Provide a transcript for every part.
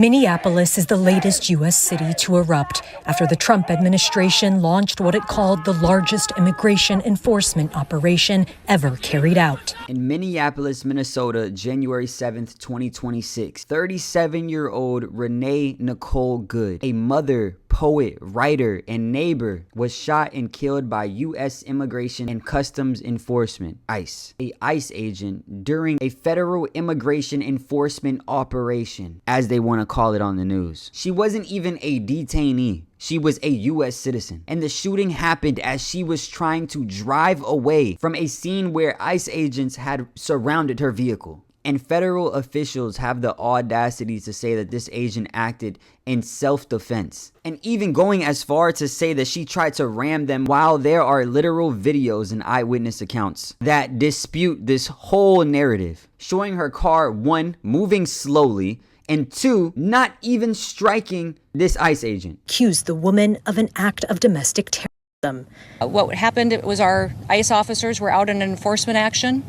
Minneapolis is the latest U.S. city to erupt after the Trump administration launched what it called the largest immigration enforcement operation ever carried out. In Minneapolis, Minnesota, January 7th, 2026, 37-year-old Renee Nicole Good, a mother, poet, writer, and neighbor, was shot and killed by U.S. Immigration and Customs Enforcement, ICE, a ICE agent during a federal immigration enforcement operation, as they want to call it on the news. She wasn't even a detainee. She was a U.S. citizen, and the shooting happened as she was trying to drive away from a scene where ICE agents had surrounded her vehicle. And federal officials have the audacity to say that this agent acted in self-defense, and even going as far to say that she tried to ram them, while there are literal videos and eyewitness accounts that dispute this whole narrative, showing her car, one, moving slowly, and two, not even striking this ICE agent. Accused the woman of an act of domestic terrorism. What happened was our ICE officers were out in an enforcement action.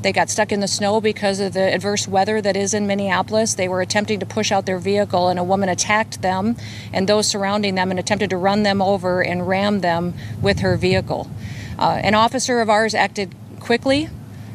They got stuck in the snow because of the adverse weather that is in Minneapolis. They were attempting to push out their vehicle, and a woman attacked them and those surrounding them and attempted to run them over and ram them with her vehicle. An officer of ours acted quickly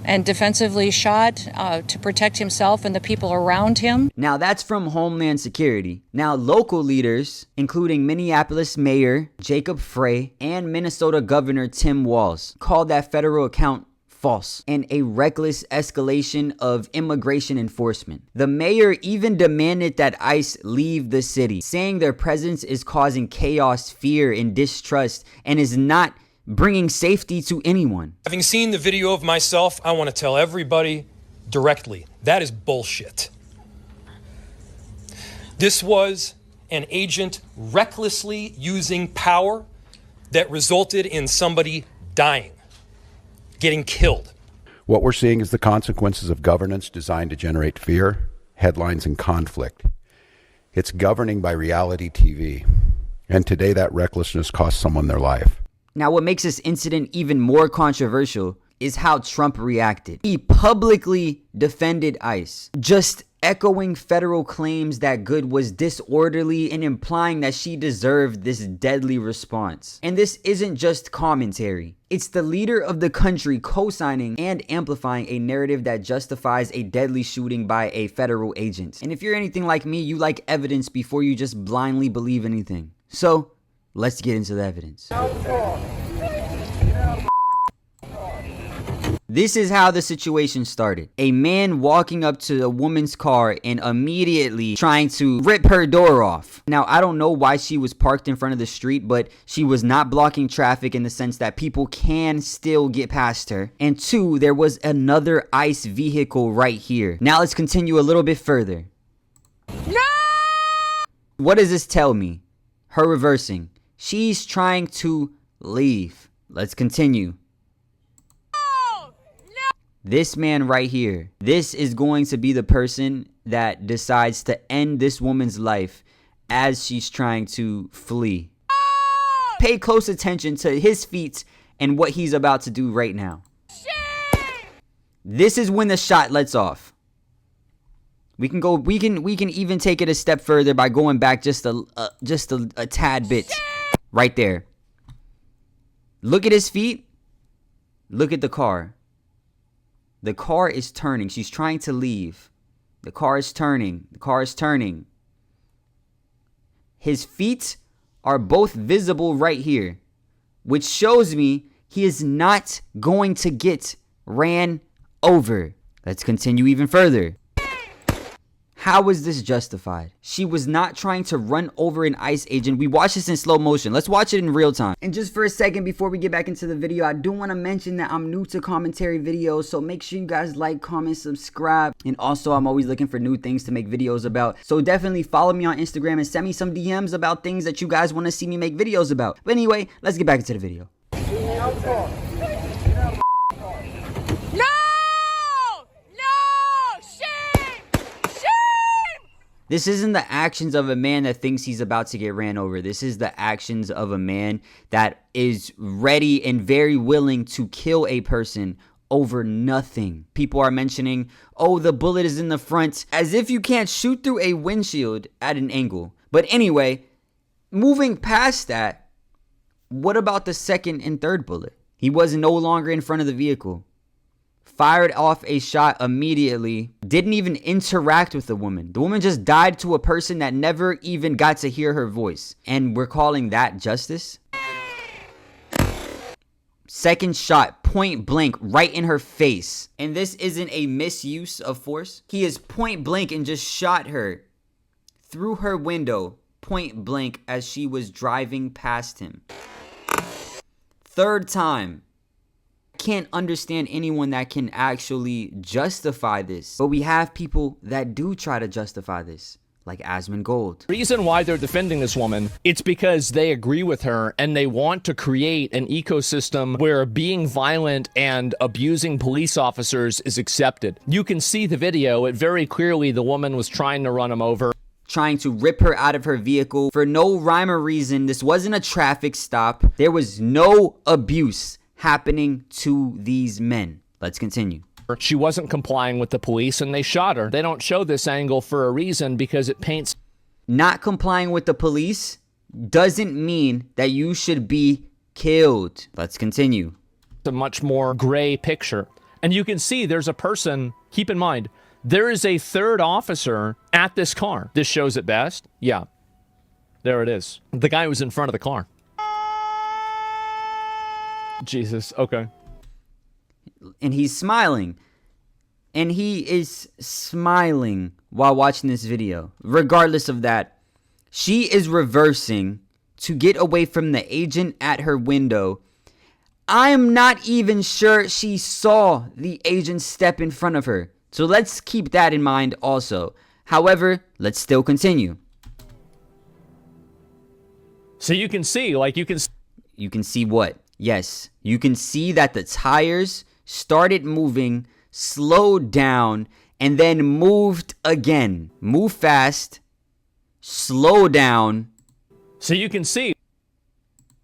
and defensively shot to protect himself and the people around him. Now that's from Homeland Security. Now local leaders, including Minneapolis Mayor Jacob Frey and Minnesota Governor Tim Walz, called that federal account false and a reckless escalation of immigration enforcement. The mayor even demanded that ICE leave the city, saying their presence is causing chaos, fear, and distrust, and is not bringing safety to anyone. Having seen the video of myself, I want to tell everybody directly, that is bullshit. This was an agent recklessly using power that resulted in somebody dying, getting killed. What we're seeing is the consequences of governance designed to generate fear, headlines, and conflict. It's governing by reality TV. And today that recklessness cost someone their life. Now, what makes this incident even more controversial is how Trump reacted. He publicly defended ICE, just echoing federal claims that Good was disorderly and implying that she deserved this deadly response. And this isn't just commentary. It's the leader of the country co-signing and amplifying a narrative that justifies a deadly shooting by a federal agent. And if you're anything like me, you like evidence before you just blindly believe anything. So, let's get into the evidence. This is how the situation started. A man walking up to a woman's car and immediately trying to rip her door off. Now, I don't know why she was parked in front of the street, but she was not blocking traffic in the sense that people can still get past her. And two, there was another ICE vehicle right here. Now, let's continue a little bit further. No! What does this tell me? Her reversing. She's trying to leave. Let's continue. This man right here, this is going to be the person that decides to end this woman's life as she's trying to flee. Pay close attention to his feet and what he's about to do right now. This is when the shot lets off. We can even take it a step further by going back just a tad bit. Right there. Look at his feet. Look at the car. The car is turning. She's trying to leave. The car is turning. The car is turning. His feet are both visible right here, which shows me he is not going to get ran over. Let's continue even further. How was this justified? She was not trying to run over an ICE agent. We watched this in slow motion. Let's watch it in real time. And just for a second before we get back into the video, I do want to mention that I'm new to commentary videos, so make sure you guys like, comment, subscribe. And also, I'm always looking for new things to make videos about. So definitely follow me on Instagram and send me some DMs about things that you guys want to see me make videos about. But anyway, let's get back into the video. This isn't the actions of a man that thinks he's about to get ran over. This is the actions of a man that is ready and very willing to kill a person over nothing. People are mentioning, oh, the bullet is in the front, as if you can't shoot through a windshield at an angle. But anyway, moving past that, what about the second and third bullet? He was no longer in front of the vehicle. Fired off a shot immediately. Didn't even interact with the woman. The woman just died to a person that never even got to hear her voice. And we're calling that justice? Second shot, point blank, right in her face. And this isn't a misuse of force. He is point blank and just shot her through her window, point blank, as she was driving past him. Third time. Can't understand anyone that can actually justify this. But we have people that do try to justify this, like Asmon Gold. The reason why they're defending this woman, it's because they agree with her and they want to create an ecosystem where being violent and abusing police officers is accepted. You can see the video. It very clearly, the woman was trying to run him over, trying to rip her out of her vehicle for no rhyme or reason. This wasn't a traffic stop. There was no abuse happening to these men. Let's continue. She wasn't complying with the police and they shot her. They don't show this angle for a reason because it paints. Not complying with the police doesn't mean that you should be killed. Let's continue. A much more gray picture. And you can see there's a person, keep in mind, there is a third officer at this car. This shows it best. Yeah, there it is. The guy was in front of the car. Jesus, okay. And he's smiling. And he is smiling while watching this video. Regardless of that, she is reversing to get away from the agent at her window. I'm not even sure she saw the agent step in front of her. So let's keep that in mind also. However, let's still continue. So you can see, You can see what? Yes, you can see that the tires started moving, slowed down, and then moved again. Move fast, slow down. So you can see,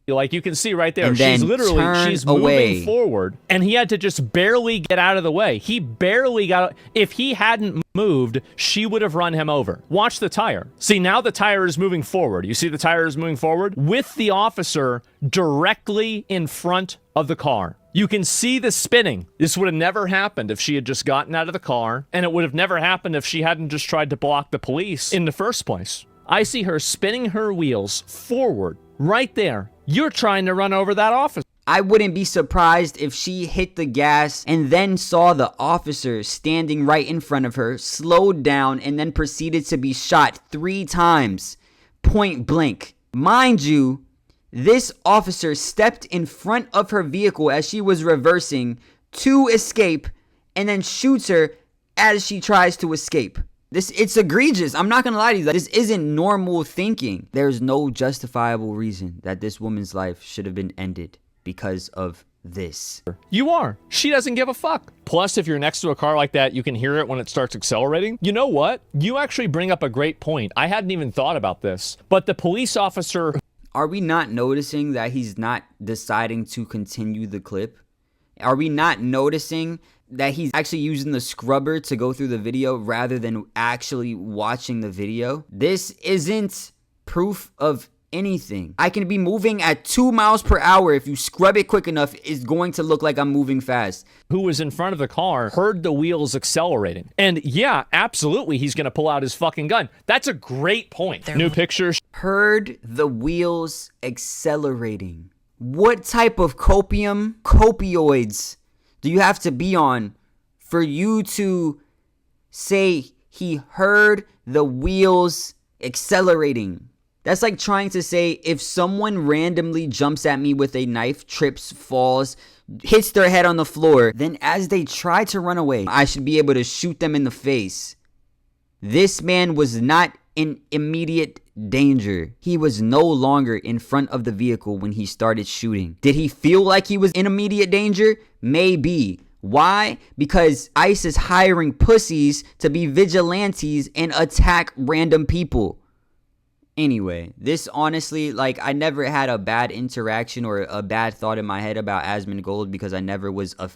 you can see right there, And she's then literally, she's moving away. forward, and he had to just barely get out of the way. He barely got, if he hadn't moved, she would have run him over. Watch the tire. See, now the tire is moving forward. You see the tire is moving forward with the officer directly in front of the car. You can see the spinning. This would have never happened if she had just gotten out of the car, and it would have never happened if she hadn't just tried to block the police in the first place. I see her spinning her wheels forward right there. You're trying to run over that officer. I wouldn't be surprised if she hit the gas and then saw the officer standing right in front of her, slowed down, and then proceeded to be shot 3 times, point blank. Mind you, this officer stepped in front of her vehicle as she was reversing to escape and then shoots her as she tries to escape. It's egregious. I'm not gonna lie to you. This isn't normal thinking. There's no justifiable reason that this woman's life should have been ended because of this. You are. She doesn't give a fuck. Plus, if you're next to a car like that, you can hear it when it starts accelerating. You know what? You actually bring up a great point. I hadn't even thought about this. But the police officer... Are we not noticing that he's not deciding to continue the clip? Are we not noticing that he's actually using the scrubber to go through the video rather than actually watching the video? This isn't proof of anything. I can be moving at 2 miles per hour. If you scrub it quick enough, it's going to look like I'm moving fast. Who was in front of the car heard the wheels accelerating. And yeah, absolutely, he's going to pull out his fucking gun. That's a great point. New picture. Heard the wheels accelerating. What type of opioids do you have to be on for you to say he heard the wheels accelerating? That's like trying to say if someone randomly jumps at me with a knife, trips, falls, hits their head on the floor, then as they try to run away, I should be able to shoot them in the face. This man was not in immediate danger. He was no longer in front of the vehicle when he started shooting. Did he feel like he was in immediate danger? Maybe. Why? Because ICE is hiring pussies to be vigilantes and attack random people. Anyway, this honestly, like, I never had a bad interaction or a bad thought in my head about Asmongold because I never was a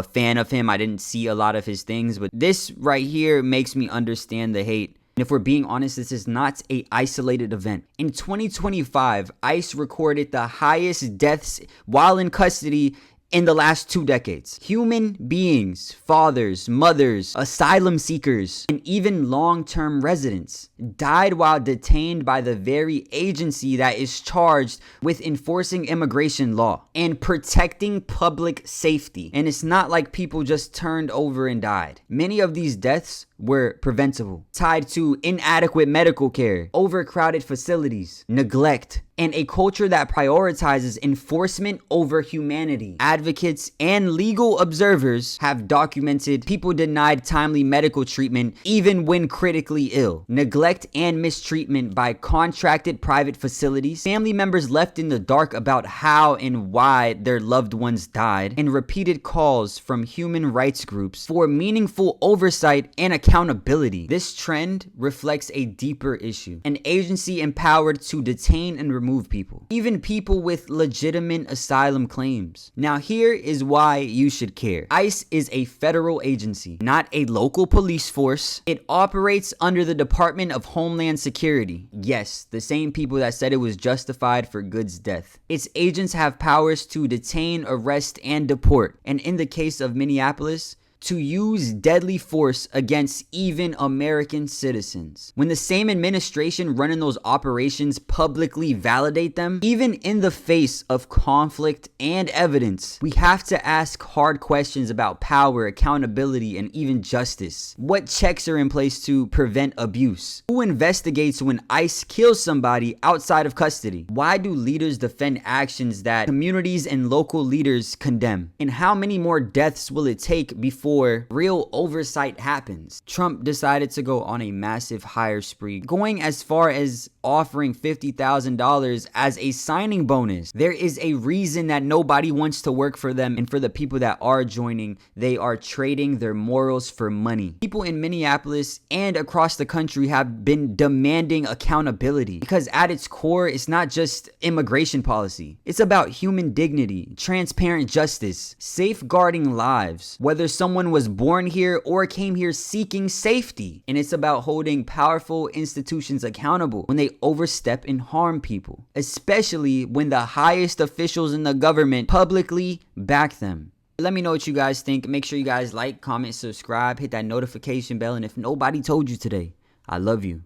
fan of him. I didn't see a lot of his things, but this right here makes me understand the hate. And if we're being honest, this is not an isolated event. In 2025, ICE recorded the highest deaths while in custody in the last 2 decades. Human beings, fathers, mothers, asylum seekers, and even long-term residents died while detained by the very agency that is charged with enforcing immigration law and protecting public safety. And it's not like people just turned over and died. Many of these deaths were preventable, tied to inadequate medical care, overcrowded facilities, neglect, and a culture that prioritizes enforcement over humanity. Advocates and legal observers have documented people denied timely medical treatment even when critically ill, neglect and mistreatment by contracted private facilities, family members left in the dark about how and why their loved ones died, and repeated calls from human rights groups for meaningful oversight and accountability. This trend reflects a deeper issue: an agency empowered to detain and remove people, even people with legitimate asylum claims. Now, here is why you should care. ICE is a federal agency, not a local police force. It operates under the Department of Homeland Security. Yes, the same people that said it was justified for Good's death. Its agents have powers to detain, arrest, and deport. And in the case of Minneapolis, to use deadly force against even American citizens. When the same administration running those operations publicly validate them, even in the face of conflict and evidence, we have to ask hard questions about power, accountability, and even justice. What checks are in place to prevent abuse? Who investigates when ICE kills somebody outside of custody? Why do leaders defend actions that communities and local leaders condemn? And how many more deaths will it take before real oversight happens? Trump decided to go on a massive hire spree, going as far as offering $50,000 as a signing bonus. There is a reason that nobody wants to work for them, and for the people that are joining, they are trading their morals for money. People in Minneapolis and across the country have been demanding accountability because at its core, it's not just immigration policy. It's about human dignity, transparent justice, safeguarding lives, whether someone was born here or came here seeking safety. And it's about holding powerful institutions accountable when they overstep and harm people, especially when the highest officials in the government publicly back them. Let me know what you guys think. Make sure you guys like, comment, subscribe, hit that notification bell. And if nobody told you today, I love you.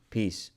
Peace.